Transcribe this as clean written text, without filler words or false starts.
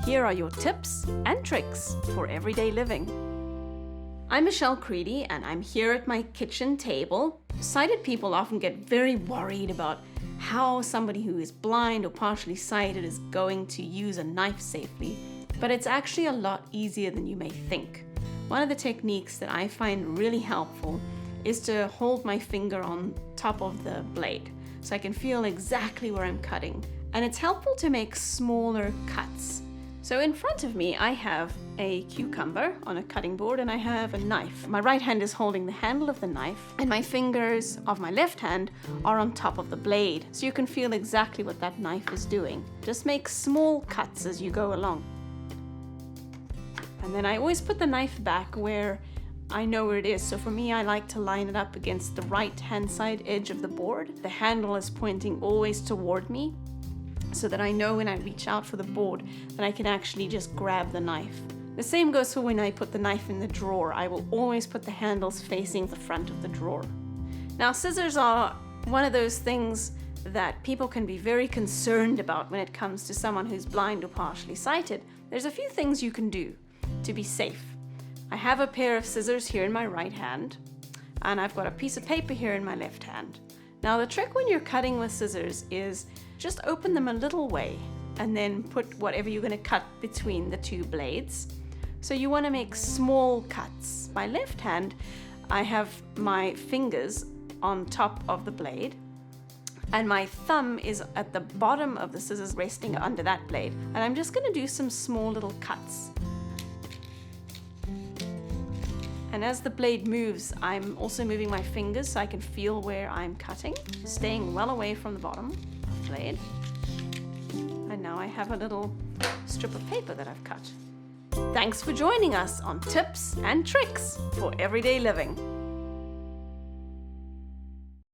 Here are your tips and tricks for everyday living. I'm Michelle Creedy and I'm here at my kitchen table. Sighted people often get very worried about how somebody who is blind or partially sighted is going to use a knife safely, but it's actually a lot easier than you may think. One of the techniques that I find really helpful is to hold my finger on top of the blade so I can feel exactly where I'm cutting. And it's helpful to make smaller cuts. So in front of me, I have a cucumber on a cutting board and I have a knife. My right hand is holding the handle of the knife and my fingers of my left hand are on top of the blade. So you can feel exactly what that knife is doing. Just make small cuts as you go along. And then I always put the knife back where I know where it is. So for me, I like to line it up against the right hand side edge of the board. The handle is pointing always toward me, so that I know when I reach out for the board that I can actually just grab the knife. The same goes for when I put the knife in the drawer. I will always put the handles facing the front of the drawer. Now, scissors are one of those things that people can be very concerned about when it comes to someone who's blind or partially sighted. There's a few things you can do to be safe. I have a pair of scissors here in my right hand, and I've got a piece of paper here in my left hand. Now, the trick when you're cutting with scissors is just open them a little way and then put whatever you're going to cut between the two blades. So you want to make small cuts. My left hand, I have my fingers on top of the blade and my thumb is at the bottom of the scissors resting under that blade. And I'm just going to do some small little cuts. And as the blade moves, I'm also moving my fingers so I can feel where I'm cutting, staying well away from the bottom of the blade. And now I have a little strip of paper that I've cut. Thanks for joining us on Tips and Tricks for Everyday Living.